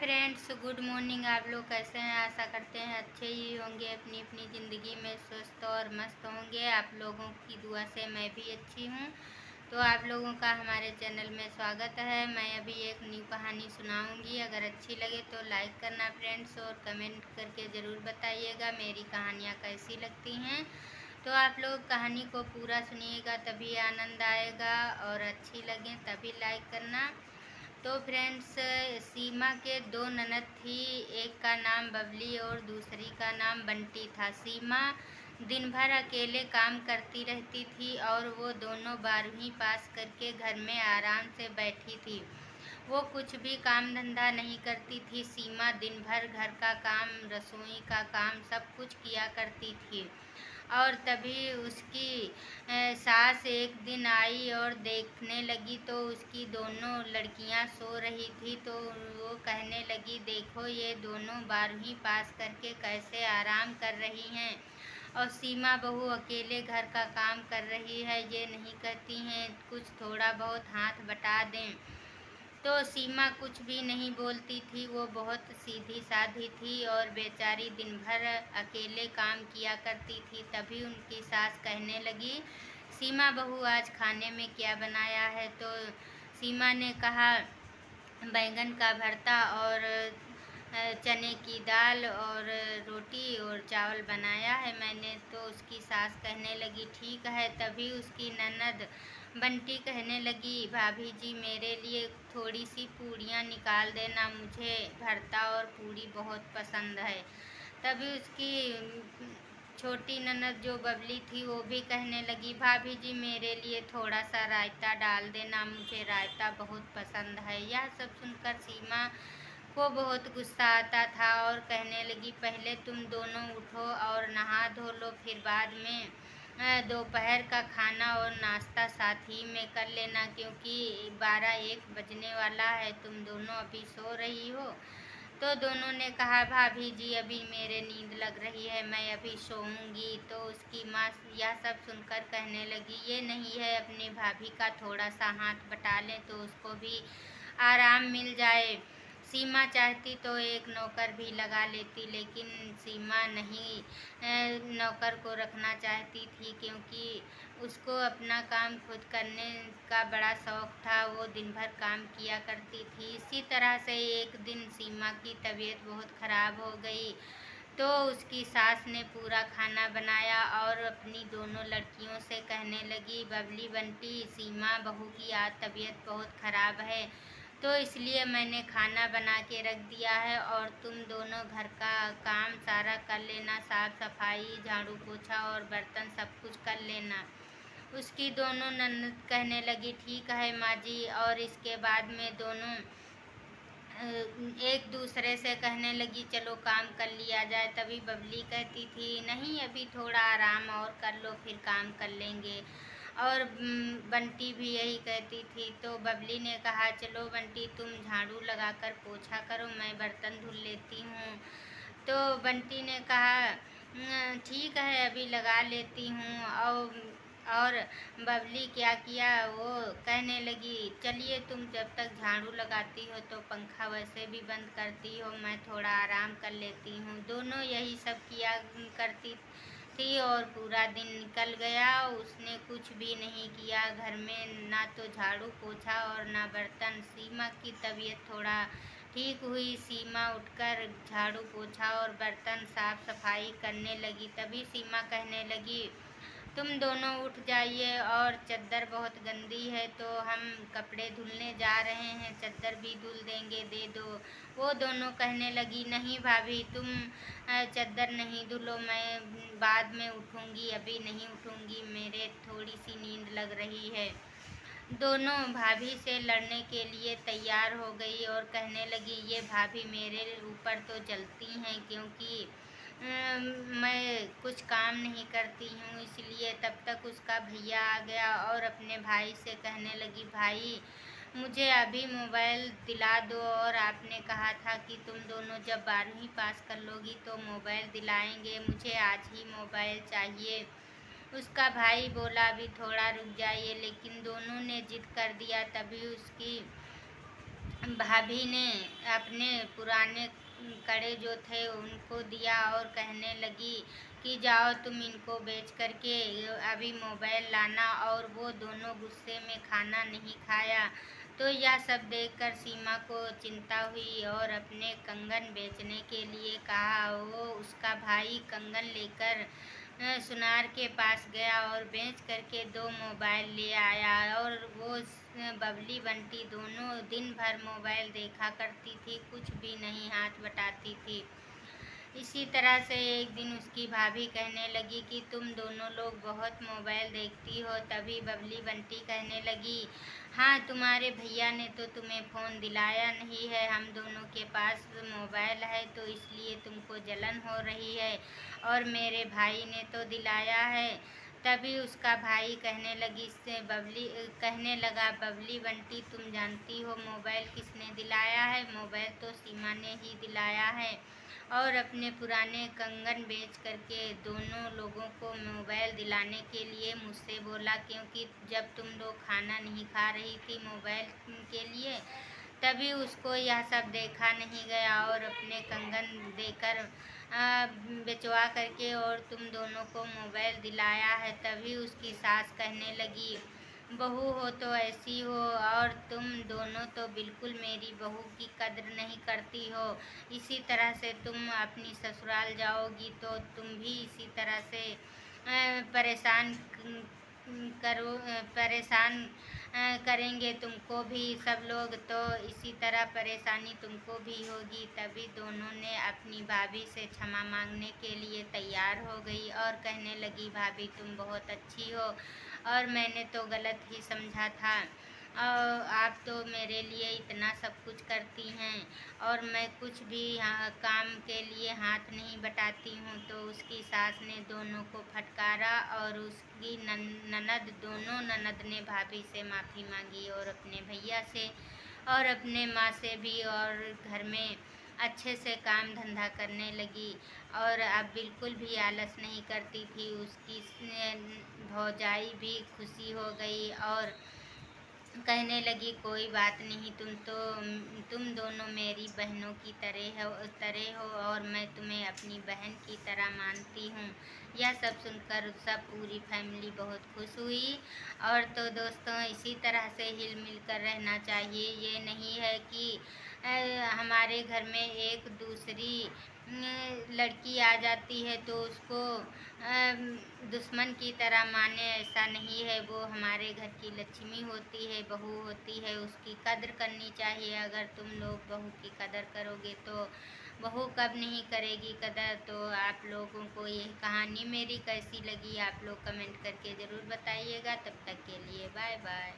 Friends, good morning. आप लोग कैसे हैं? आशा करते हैं अच्छे ही होंगे, अपनी अपनी ज़िंदगी में स्वस्थ और मस्त होंगे। आप लोगों की दुआ से मैं भी अच्छी हूँ। तो आप लोगों का हमारे चैनल में स्वागत है। मैं अभी एक न्यू कहानी सुनाऊंगी। अगर अच्छी लगे तो लाइक करना फ्रेंड्स, और कमेंट करके ज़रूर बताइएगा मेरी कहानियाँ कैसी लगती हैं। तो आप लोग कहानी को पूरा सुनिएगा, तभी आनंद आएगा, और अच्छी लगे तभी लाइक करना। तो फ्रेंड्स, सीमा के दो ननद थी। एक का नाम बबली और दूसरी का नाम बंटी था। सीमा दिन भर अकेले काम करती रहती थी और वो दोनों 12वीं पास करके घर में आराम से बैठी थी। वो कुछ भी काम धंधा नहीं करती थी। सीमा दिन भर घर का काम, रसोई का काम सब कुछ किया करती थी। और तभी उसकी सास एक दिन आई और देखने लगी तो उसकी दोनों लड़कियां सो रही थी। तो वो कहने लगी, देखो ये दोनों 12वीं पास करके कैसे आराम कर रही हैं, और सीमा बहू अकेले घर का काम कर रही है। ये नहीं कहती हैं कुछ थोड़ा बहुत हाथ बटा दें। तो सीमा कुछ भी नहीं बोलती थी। वो बहुत सीधी साधी थी और बेचारी दिन भर अकेले काम किया करती थी। तभी उनकी सास कहने लगी, सीमा बहू आज खाने में क्या बनाया है? तो सीमा ने कहा, बैंगन का भरता और चने की दाल और रोटी और चावल बनाया है मैंने। तो उसकी सास कहने लगी, ठीक है। तभी उसकी ननद बंटी कहने लगी, भाभी जी मेरे लिए थोड़ी सी पूड़ियाँ निकाल देना, मुझे भरता और पूड़ी बहुत पसंद है। तभी उसकी छोटी ननद जो बबली थी वो भी कहने लगी, भाभी जी मेरे लिए थोड़ा सा रायता डाल देना, मुझे रायता बहुत पसंद है। यह सब सुनकर सीमा को बहुत गुस्सा आता था और कहने लगी, पहले तुम दोनों उठो और नहा धो लो, फिर बाद में दोपहर का खाना और नाश्ता साथ ही में कर लेना, क्योंकि 12-1 बजने वाला है। तुम दोनों अभी सो रही हो। तो दोनों ने कहा, भाभी जी अभी मेरे नींद लग रही है, मैं अभी सोऊंगी। तो उसकी माँ यह सब सुनकर कहने लगी, ये नहीं है, अपने भाभी का थोड़ा सा हाथ बटा लें तो उसको भी आराम मिल जाए। सीमा चाहती तो एक नौकर भी लगा लेती, लेकिन सीमा नहीं नौकर को रखना चाहती थी, क्योंकि उसको अपना काम खुद करने का बड़ा शौक था। वो दिन भर काम किया करती थी। इसी तरह से एक दिन सीमा की तबीयत बहुत खराब हो गई। तो उसकी सास ने पूरा खाना बनाया और अपनी दोनों लड़कियों से कहने लगी, बबली बंटी, सीमा बहू की आज तबीयत बहुत खराब है, तो इसलिए मैंने खाना बना के रख दिया है, और तुम दोनों घर का काम सारा कर लेना, साफ सफाई, झाड़ू पोछा और बर्तन सब कुछ कर लेना। उसकी दोनों ननद कहने लगी, ठीक है माँ जी। और इसके बाद में दोनों एक दूसरे से कहने लगी, चलो काम कर लिया जाए। तभी बबली कहती थी, नहीं अभी थोड़ा आराम और कर लो, फिर काम कर लेंगे। और बंटी भी यही कहती थी। तो बबली ने कहा, चलो बंटी तुम झाड़ू लगाकर पोछा करो, मैं बर्तन धुल लेती हूँ। तो बंटी ने कहा, ठीक है अभी लगा लेती हूँ। और बबली क्या किया, वो कहने लगी, चलिए तुम जब तक झाड़ू लगाती हो तो पंखा वैसे भी बंद करती हो, मैं थोड़ा आराम कर लेती हूँ। दोनों यही सब किया करती थी और पूरा दिन निकल गया। उसने कुछ भी नहीं किया घर में, ना तो झाड़ू पोछा और ना बर्तन। सीमा की तबीयत थोड़ा ठीक हुई। सीमा उठकर झाड़ू पोछा और बर्तन साफ सफाई करने लगी। तभी सीमा कहने लगी, तुम दोनों उठ जाइए, और चद्दर बहुत गंदी है तो हम कपड़े धुलने जा रहे हैं, चद्दर भी धुल देंगे, दे दो। वो दोनों कहने लगी, नहीं भाभी तुम चद्दर नहीं धुलो, मैं बाद में उठूँगी, अभी नहीं उठूँगी, मेरे थोड़ी सी नींद लग रही है। दोनों भाभी से लड़ने के लिए तैयार हो गई और कहने लगी, ये भाभी मेरे ऊपर तो जलती हैं, क्योंकि मैं कुछ काम नहीं करती हूँ, इसलिए। तब तक उसका भैया आ गया और अपने भाई से कहने लगी, भाई मुझे अभी मोबाइल दिला दो, और आपने कहा था कि तुम दोनों जब 12वीं पास कर लोगी तो मोबाइल दिलाएंगे, मुझे आज ही मोबाइल चाहिए। उसका भाई बोला, अभी थोड़ा रुक जाइए, लेकिन दोनों ने जिद कर दिया। तभी उसकी भाभी ने अपने पुराने कड़े जो थे उनको दिया और कहने लगी कि जाओ तुम इनको बेच करके अभी मोबाइल लाना, और वो दोनों गुस्से में खाना नहीं खाया। तो यह सब देखकर सीमा को चिंता हुई और अपने कंगन बेचने के लिए कहा। वो उसका भाई कंगन लेकर सुनार के पास गया और बेच करके 2 मोबाइल ले आया, और वो बबली बंटी दोनों दिन भर मोबाइल देखा करती थी, कुछ भी नहीं हाथ बटाती थी। इसी तरह से एक दिन उसकी भाभी कहने लगी कि तुम दोनों लोग बहुत मोबाइल देखती हो। तभी बबली बंटी कहने लगी, हाँ तुम्हारे भैया ने तो तुम्हें फ़ोन दिलाया नहीं है, हम दोनों के पास मोबाइल है तो इसलिए तुमको जलन हो रही है, और मेरे भाई ने तो दिलाया है। तभी उसका भाई कहने लगा, बबली बंटी तुम जानती हो मोबाइल किसने दिलाया है? मोबाइल तो सीमा ने ही दिलाया है, और अपने पुराने कंगन बेच करके दोनों लोगों को मोबाइल दिलाने के लिए मुझसे बोला, क्योंकि जब तुम लोग खाना नहीं खा रही थी मोबाइल के लिए, तभी उसको यह सब देखा नहीं गया और अपने कंगन देकर बेचवा करके और तुम दोनों को मोबाइल दिलाया है। तभी उसकी सास कहने लगी, बहू हो तो ऐसी हो, और तुम दोनों तो बिल्कुल मेरी बहू की कद्र नहीं करती हो। इसी तरह से तुम अपनी ससुराल जाओगी तो तुम भी इसी तरह से परेशान करेंगे तुमको भी सब लोग, तो इसी तरह परेशानी तुमको भी होगी। तभी दोनों ने अपनी भाभी से क्षमा मांगने के लिए तैयार हो गई और कहने लगी, भाभी तुम बहुत अच्छी हो और मैंने तो गलत ही समझा था, और आप तो मेरे लिए इतना सब कुछ करती हैं और मैं कुछ भी काम के लिए हाथ नहीं बटाती हूँ। तो उसकी सास ने दोनों को फटकारा और उसकी दोनों ननद ने भाभी से माफ़ी मांगी और अपने भैया से और अपने माँ से भी, और घर में अच्छे से काम धंधा करने लगी और अब बिल्कुल भी आलस नहीं करती थी। उसकी भौजाई भी खुशी हो गई और कहने लगी, कोई बात नहीं, तुम दोनों मेरी बहनों की तरह हो और मैं तुम्हें अपनी बहन की तरह मानती हूँ। यह सब सुनकर सब पूरी फैमिली बहुत खुश हुई। और तो दोस्तों इसी तरह से हिल मिल कर रहना चाहिए। ये नहीं है कि हमारे घर में एक दूसरी लड़की आ जाती है तो उसको दुश्मन की तरह माने, ऐसा नहीं है। वो हमारे घर की लक्ष्मी होती है, बहू होती है, उसकी कद्र करनी चाहिए। अगर तुम लोग बहू की कदर करोगे तो बहू कब नहीं करेगी कदर। तो आप लोगों को ये कहानी मेरी कैसी लगी आप लोग कमेंट करके ज़रूर बताइएगा। तब तक के लिए बाय बाय।